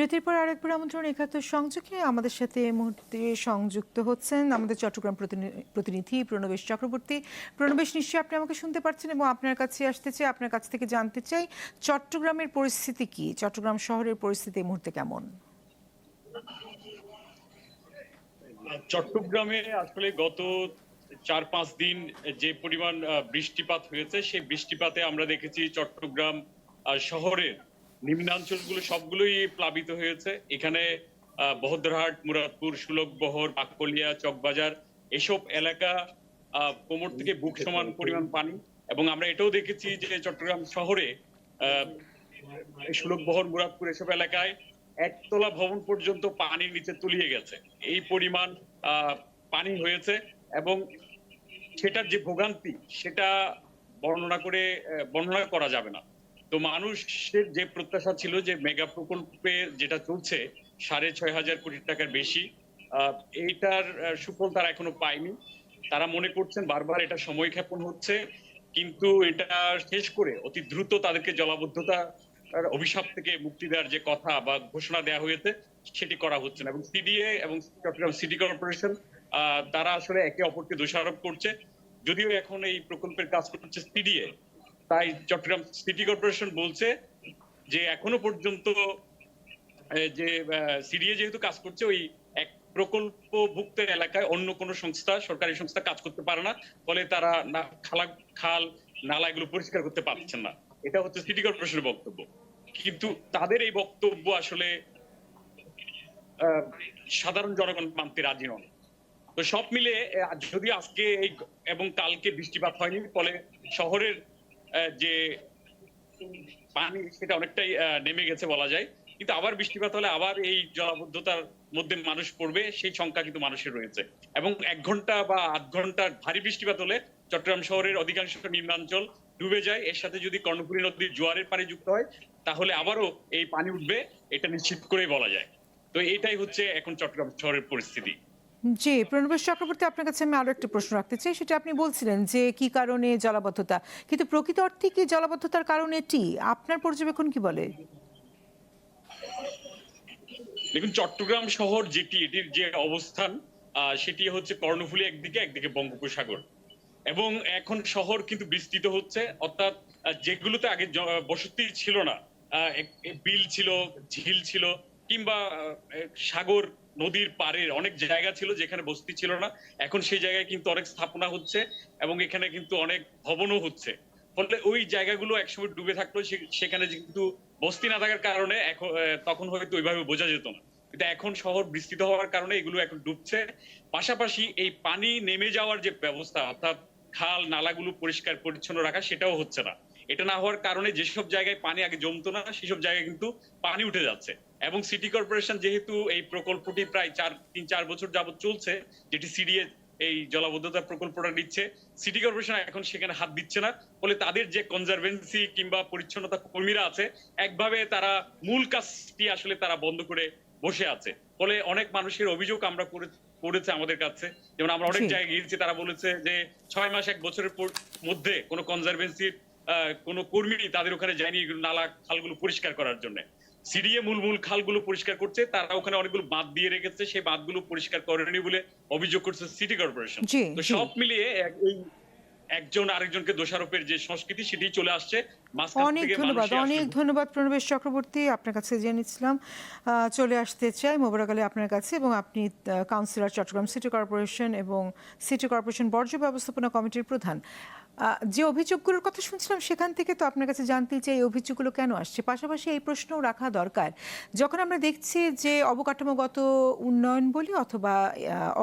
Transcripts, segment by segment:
বিরতির পর আরেকবার আমন্ত্রণ একাত্তর সংযোগে আমাদের সাথে এই মুহূর্তে সংযুক্ত হচ্ছেন আমাদের চট্টগ্রাম প্রতিনিধি প্রণবেশ চক্রবর্তী। প্রণবেশ, নিশ্চয়ই আপনি আমাকে শুনতে পাচ্ছেন এবং আপনার কাছে আসতে চাই, আপনার কাছ থেকে জানতে চাই চট্টগ্রামের পরিস্থিতি কি, চট্টগ্রাম শহরের পরিস্থিতি এই মুহূর্তে কেমন? চট্টগ্রামে আসলে গত ৪-৫ দিন যে পরিমাণ বৃষ্টিপাত হয়েছে, সেই বৃষ্টিপাতে আমরা দেখেছি চট্টগ্রাম শহরের নিম্নাঞ্চলগুলো সবগুলোই প্লাবিত হয়েছে। এখানে বহদ্রহাট, মুরাদপুর, সুলভবহর, বাকলিয়া, চকবাজার এসব এলাকা কোমর থেকে বুক সমান পরিমাণ পানি। এবং আমরা এটাও দেখেছি যে চট্টগ্রাম শহরে সুলভবহর, মুরাদপুর এসব এলাকায় একতলা ভবন পর্যন্ত পানির নিচে তলিয়ে গেছে। এই পরিমাণ পানি হয়েছে এবং সেটার যে ভোগান্তি সেটা বর্ণনা করা যাবে না। তো মানুষের যে প্রত্যাশা ছিল যে মেগা প্রকল্পে যেটা চলছে ৬,৫০০ কোটি টাকার বেশি, এইটার সুফল তারা এখনো পায়নি। তারা মনে করছেন বারবার এটা সময়ক্ষেপণ হচ্ছে, কিন্তু এটা শেষ করে অতি দ্রুত তাদেরকে জলাবদ্ধতা অভিশাপ থেকে মুক্তি দেওয়ার যে কথা বা ঘোষণা দেওয়া হয়েছে সেটি করা হচ্ছে না। এবং সিডিএ এবং চট্টগ্রাম সিটি কর্পোরেশন তারা আসলে একে অপরকে দোষারোপ করছে। যদিও এখন এই প্রকল্পের কাজ করছে সিডিএ, তাই চট্টগ্রাম সিটি কর্পোরেশন বলছে যে এখনো পর্যন্ত যে সিডিএ যেহেতু কাজ করছে, ওই এক প্রকল্পভুক্ত এলাকায় অন্য কোনো সংস্থা, সরকারি সংস্থা কাজ করতে পারে না, ফলে তারা খাল নালা এগুলো পরিষ্কার করতে পারছেন না। এটা হচ্ছে সিটি কর্পোরেশনের বক্তব্য। কিন্তু তাদের এই বক্তব্য আসলে সাধারণ জনগণ মানতে রাজি নন। তো সব মিলে যদি আজকে এবং কালকে বৃষ্টিপাত হয়নি, ফলে শহরের যে পানি সেটা অনেকটাই নেমে গেছে বলা যায়। কিন্তু আবার বৃষ্টিপাত হলে আবার এই জলাবদ্ধতার মধ্যে মানুষ পড়বে, সেই সংখ্যা কিন্তু মানুষের রয়েছে। এবং ১ ঘন্টা বা আধ ঘন্টার ভারী বৃষ্টিপাত হলে চট্টগ্রাম শহরের অধিকাংশ নিম্নাঞ্চল ডুবে যায়। এর সাথে যদি কর্ণফুলী নদীর জোয়ারের পানি যুক্ত হয় তাহলে আবারও এই পানি উঠবে, এটা নিশ্চিত করেই বলা যায়। তো এটাই হচ্ছে এখন চট্টগ্রাম শহরের পরিস্থিতি। জি, প্রণবেশ চক্রবর্তী, আপনার কাছে আমি আরো একটা প্রশ্ন রাখতে চাই। সেটা আপনি বলছিলেন যে কি কারণে জলাবদ্ধতা, কিন্তু প্রকৃত অর্থে কি জলাবদ্ধতার কারণ এটি? আপনার পর্যবেক্ষণ কি বলে? দেখুন, চট্টগ্রাম শহর এটির যে অবস্থান সেটি হচ্ছে কর্ণফুলী একদিকে বঙ্গোপসাগর। এবং এখন শহর কিন্তু বিস্তৃত হচ্ছে, অর্থাৎ যেগুলোতে আগে বসতি ছিল না, বিল ছিল, ঝিল ছিল, কিংবা সাগর নদীর পাড়ের অনেক জায়গা ছিল যেখানে বসতি ছিল না, এখন সেই জায়গায় কিন্তু অনেক স্থাপনা হচ্ছে এবং এখানে কিন্তু অনেক ভবনও হচ্ছে। ফলে ওই জায়গাগুলো একসময় ডুবে থাকলো, সেখানে কিন্তু বস্তি না থাকার কারণে তখন হয়তো ওইভাবে বোঝা যেত না। কিন্তু এখন শহর বিস্তৃত হওয়ার কারণে এগুলো এখন ডুবছে। পাশাপাশি এই পানি নেমে যাওয়ার যে ব্যবস্থা, অর্থাৎ খাল নালাগুলো পরিষ্কার পরিচ্ছন্ন রাখা, সেটাও হচ্ছে না। এটা না হওয়ার কারণে যেসব জায়গায় পানি আগে জমতো না সেসব জায়গায় কিন্তু পানি উঠে যাচ্ছে। এবং সিটি কর্পোরেশন যেহেতু এই প্রকল্পটি প্রায় ৩-৪ বছর যাবত চলছে, যেটি সিডিএ এই জলাবদ্ধতা প্রকল্পটা নিচ্ছে, সিটি কর্পোরেশন এখন সেখানে হাত দিচ্ছে না। ফলে তাদের যে কনজারভেন্সি কিংবা পরিচ্ছন্নতা কর্মীরা আছে, একভাবে তারা মূল কাজটি আসলে তারা বন্ধ করে বসে আছে। ফলে অনেক মানুষের অভিযোগ আমরা করেছে আমাদের কাছে, যেমন আমরা অনেক জায়গায় গিয়েছি, তারা বলেছে যে ৬ মাস ১ বছরের মধ্যে কোনো কনজারভেন্সির কোনো কর্মী তাদের ওখানে যায়নি নালা খালগুলো পরিষ্কার করার জন্য। সিডিএ মূল খালগুলো পরিষ্কার করছে, তারা ওখানে অনেকগুলো বাঁধ দিয়ে রেখেছে, সেই বাঁধগুলো পরিষ্কার করেনি বলে অভিযোগ করছে সিটি কর্পোরেশন। তো সব মিলিয়ে এই একজন আরেকজনকে দোষারোপের যে সংস্কৃতি সেটি চলে আসছে। অনেক ধন্যবাদ প্রণবেশ চক্রবর্তী, আপনার কাছে জেনেছিলাম। চলে আসতে চাই মোবারক আলী আপনার কাছে, এবং আপনি কাউন্সিলর চট্টগ্রাম সিটি কর্পোরেশন এবং সিটি কর্পোরেশন বর্জ্য ব্যবস্থাপনা কমিটির প্রধান। যে অভিযোগগুলোর কথা শুনছিলাম সেখান থেকে তো আপনার কাছে জানতে চাই এই অভিযোগগুলো কেন আসছে। পাশাপাশি এই প্রশ্নও রাখা দরকার, যখন আমরা দেখছি যে অবকাঠামোগত উন্নয়ন বলি অথবা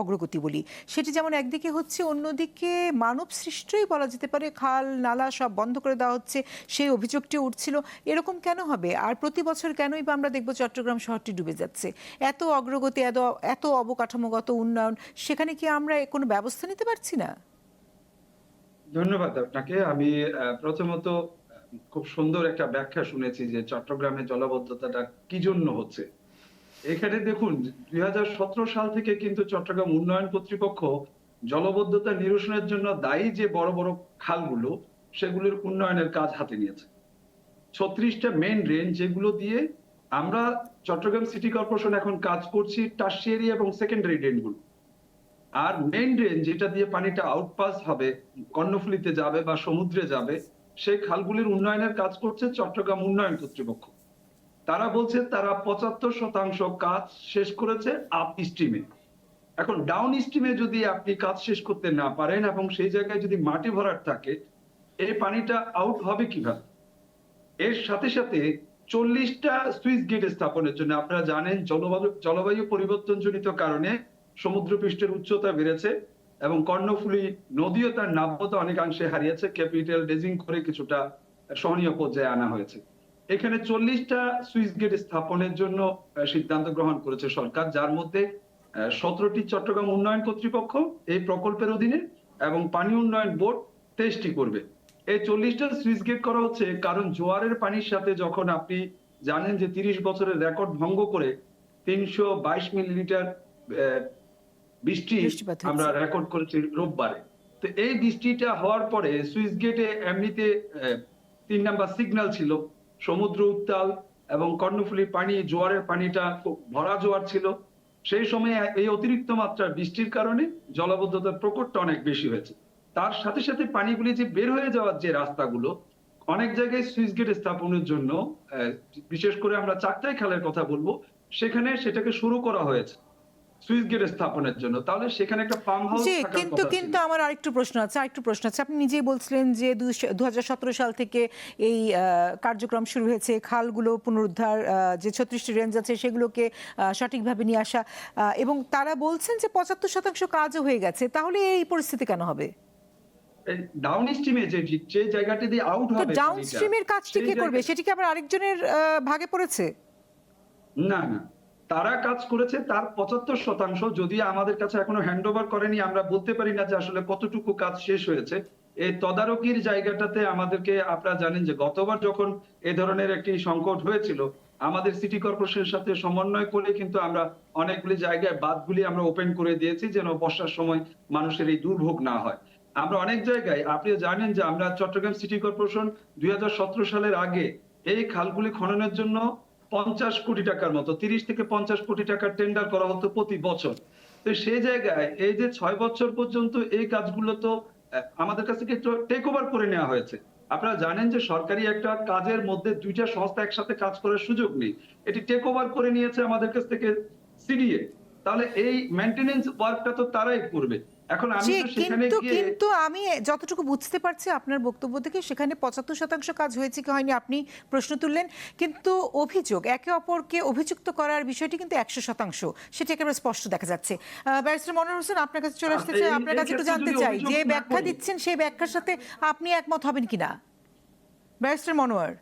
অগ্রগতি বলি, সেটি যেমন একদিকে হচ্ছে, অন্যদিকে মানব সৃষ্টই বলা যেতে পারে, খাল নালা সব বন্ধ করে দেওয়া হচ্ছে, সেই অভিযোগটি উঠছিল। এরকম কেন হবে? আর প্রতি বছর কেনই বা আমরা দেখব চট্টগ্রাম শহরটি ডুবে যাচ্ছে? এত অগ্রগতি, এত অবকাঠামোগত উন্নয়ন, সেখানে কি আমরা কোনো ব্যবস্থা নিতে পারছি না? ধন্যবাদ আপনাকে। আমি প্রথমত খুব সুন্দর একটা ব্যাখ্যা শুনেছি যে চট্টগ্রামে জলাবদ্ধতাটা কি জন্য হচ্ছে। এখানে দেখুন, ২০১৭ সাল থেকে কিন্তু চট্টগ্রাম উন্নয়ন কর্তৃপক্ষ জলাবদ্ধতা নিরসনের জন্য দায়ী যে বড় বড় খালগুলো, সেগুলোর উন্নয়নের কাজ হাতে নিয়েছে। ৩৬টা মেইন ড্রেন, যেগুলো দিয়ে আমরা চট্টগ্রাম সিটি কর্পোরেশন এখন কাজ করছি টারশিয়ারি এবং সেকেন্ডারি ড্রেনগুলো। আর মেইন ড্রেন যেটা দিয়ে পানিটা আউটপাস হবে, কর্ণফুলীতে যাবে বা সমুদ্রে যাবে, সেই খালগুলির উন্নয়নের কাজ করছে চট্টগ্রাম উন্নয়ন কর্তৃপক্ষ। তারা বলছে তারা ৭৫% কাজ শেষ করেছে আপ স্ট্রিমে। এখন ডাউন স্ট্রিমে যদি আপনি কাজ শেষ করতে না পারেন এবং সেই জায়গায় যদি মাটি ভরাট থাকে, এই পানিটা আউট হবে কিভাবে? এর সাথে সাথে ৪০টা সুইচ গেট স্থাপনের জন্য, আপনারা জানেন জলবায়ু পরিবর্তনজনিত কারণে সমুদ্রপৃষ্ঠের উচ্চতা বেড়েছে এবং কর্ণফুলী নদীও তার নাব্যতা অনেকাংশে হারিয়েছে। ক্যাপিটাল ড্রেজিং করে কিছুটা সহনীয় পর্যায়ে আনা হয়েছে। এখানে ৪০টা সুইচ গেট স্থাপনের জন্য সিদ্ধান্ত গ্রহণ করেছে সরকার, যার মধ্যে ১৭টি চট্টগ্রাম উন্নয়ন কর্তৃপক্ষ এই প্রকল্পের অধীনে এবং পানি উন্নয়ন বোর্ড ২৩টি করবে। এই ৪০টা সুইচ গেট করা হচ্ছে কারণ জোয়ারের পানির সাথে যখন আপনি জানেন যে ৩০ বছরের রেকর্ড ভঙ্গ করে ৩২২ মিলিলিটার বৃষ্টি আমরা রেকর্ড করেছি রোববারে। তো এই বৃষ্টিটা হওয়ার পরে সুইচ গেটে এমনিতে ৩ নাম্বার সিগন্যাল ছিল, সমুদ্র উত্তাল এবং কর্ণফুলী পানি, জোয়ারের পানিটা ভরা জোয়ার ছিল। সেই সময় এই অতিরিক্ত মাত্রার বৃষ্টির কারণে জলাবদ্ধতার প্রকোপটা অনেক বেশি হয়েছে। তার সাথে সাথে পানিগুলি যে বের হয়ে যাওয়ার যে রাস্তাগুলো, অনেক জায়গায় সুইচ গেট স্থাপনের জন্য, বিশেষ করে আমরা চাকতাই খালের কথা বলবো, সেখানে সেটাকে শুরু করা হয়েছে সুইচ গেট স্থাপনের জন্য। তাহলে সেখানে একটা পাম্প হাউস থাকার কথা। কিন্তু আমার আরেকটু প্রশ্ন আছে। আপনি নিজেই বলছিলেন যে ২০১৭ সাল থেকে এই কার্যক্রম শুরু হয়েছে, খালগুলো পুনরুদ্ধার, যে ৩৬টি রেঞ্জ আছে সেগুলোকে সঠিকভাবে নিয়ে আসা, এবং তারা বলছেন যে ৭৫% কাজও হয়ে গেছে। তাহলে এই পরিস্থিতি কেন হবে? ডাউন স্ট্রিমে যে জায়গাটি দিয়ে আউট হবে, ডাউন স্ট্রিমের কাজটি কে করবে? সেটি কি আবার আরেকজনের ভাগে পড়েছে? না, তারা কাজ করেছে তার ৭৫%। যদি আমাদের কাছে এখনো হ্যান্ডওভার করেনি, আমরা বলতে পারি না যে আসলে কতটুকু কাজ শেষ হয়েছে। এই তদারকির জায়গাটাতে আমাদেরকে, আপনারা জানেন যে গতবার যখন এ ধরনের একটি সংকট হয়েছিল, আমাদের সিটি কর্পোরেশনের সাথে সমন্বয় করে কিন্তু আমরা অনেকগুলি জায়গায় বাঁধগুলি আমরা ওপেন করে দিয়েছি যেন বর্ষার সময় মানুষের এই দুর্ভোগ না হয়। আমরা অনেক জায়গায়, আপনি জানেন যে আমরা চট্টগ্রাম সিটি কর্পোরেশন ২০১৭ সালের আগে এই খালগুলি খননের জন্য ৫০ কোটি টাকার মতো, ৩০ থেকে ৫০ কোটি টাকার টেন্ডার করা হতো প্রতি বছর। তো সেই জায়গায় এই যে ৬ বছর পর্যন্ত এই কাজগুলো তো আমাদের কাছ থেকে টেক ওভার করে নেওয়া হয়েছে। আপনারা জানেন যে সরকারি একটা কাজের মধ্যে ২টা সংস্থা একসাথে কাজ করার সুযোগ নেই। এটি টেক ওভার করে নিয়েছে আমাদের কাছ থেকে সিডিএ। তাহলে এই মেইনটেনেন্স ওয়ার্কটা তো তারাই করবে। এখন আমি তো সেখানে গিয়ে, কিন্তু আমি যতটুকু বুঝতে পারছি আপনার বক্তব্য থেকে, সেখানে ৭৫% কাজ হয়েছে কি হয়নি আপনি প্রশ্ন তুললেন, কিন্তু অভিযোগ, একে অপরকে অভিযুক্ত করার বিষয়টি কিন্তু ১০০%, সেটা একেবারে স্পষ্ট দেখা যাচ্ছে। ব্যারিস্টার মনোয়ার হোসেন, আপনার কাছে চলে আসতে চাই। আপনার কাছে একটু জানতে চাই যে ব্যাখ্যা দিচ্ছেন সেই ব্যাখ্যার সাথে আপনি একমত হবেন কিনা। ব্যারিস্টার মনোয়ার।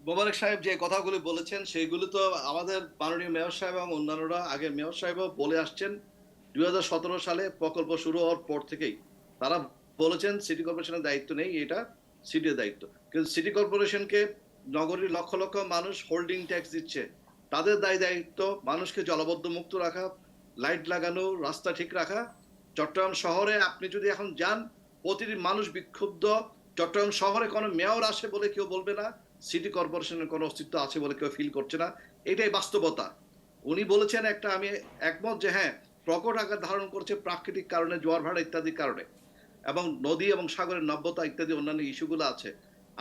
মোবারক সাহেব যে কথাগুলি বলেছেন সেইগুলো তো আমাদের মাননীয় মেয়র সাহেব এবং অন্যান্যরা, আগে মেয়র সাহেবও বলে আসছেন ২০১৭ সালে প্রকল্প শুরু হওয়ার পর থেকেই তারা বলেছেন সিটি কর্পোরেশনের দায়িত্ব নেই, এটা সিটির দায়িত্ব। কিন্তু সিটি কর্পোরেশনকে নগরীর লক্ষ লক্ষ মানুষ হোল্ডিং ট্যাক্স দিচ্ছে, তাদের দায়িত্ব মানুষকে জলাবদ্ধ মুক্ত রাখা, লাইট লাগানো, রাস্তা ঠিক রাখা। চট্টগ্রাম শহরে আপনি যদি এখন যান, প্রতিটি মানুষ বিক্ষুব্ধ। চট্টগ্রাম শহরে কোনো মেয়র আসে বলে কেউ বলবে না, সিটি কর্পোরেশনের কোনো অস্তিত্ব আছে বলে কেউ ফিল করছে না। এটাই বাস্তবতা। উনি বলেছেন একটা, আমি একমত যে হ্যাঁ, প্রকট আকার ধারণ করছে প্রাকৃতিক কারণে, জোয়ার ভাটা ইত্যাদির কারণে, এবং নদী এবং সাগরের নাব্যতা ইত্যাদি অন্যান্য ইস্যুগুলো আছে।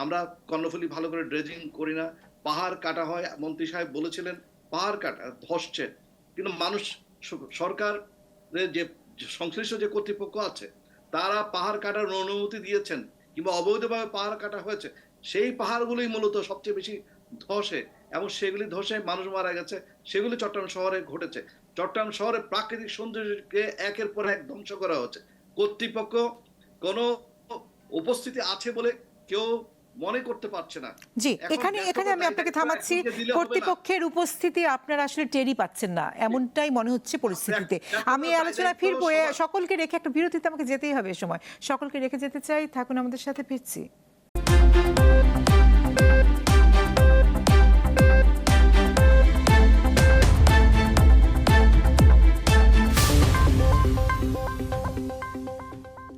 আমরা কর্ণফুলী ভালো করে ড্রেজিং করি না, পাহাড় কাটা হয়। মন্ত্রী সাহেব বলেছিলেন পাহাড় কাটা ধসছে, কিন্তু মানুষ, সরকারের যে সংশ্লিষ্ট যে কর্তৃপক্ষ আছে তারা পাহাড় কাটার অনুমতি দিয়েছেন কিংবা অবৈধভাবে পাহাড় কাটা হয়েছে, সেই পাহাড়গুলোই মূলত সবচেয়ে বেশি ধসে এবং সেগুলি ধসে মানুষ মারা গেছে। সেগুলি চট্টগ্রাম শহরে ঘটেছে। চট্টগ্রাম শহরে প্রাকৃতিক সৌন্দর্যকে একের পর এক ধ্বংস করা হচ্ছে। কর্তৃপক্ষ কোনো উপস্থিতি আছে বলে কেউ মনে করতে পারছে না। জি, এখানে আমি আপনাকে থামাচ্ছি। কর্তৃপক্ষের উপস্থিতি আপনারা আসলে টেরই পাচ্ছেন না, এমনটাই মনে হচ্ছে পরিস্থিতিতে। আমি আলোচনা ফিরবো, সকলকে রেখে একটা বিরতিতে আমাকে যেতেই হবে। সময় সকলকে রেখে যেতে চাই, থাকুন আমাদের সাথে, ফিরছি।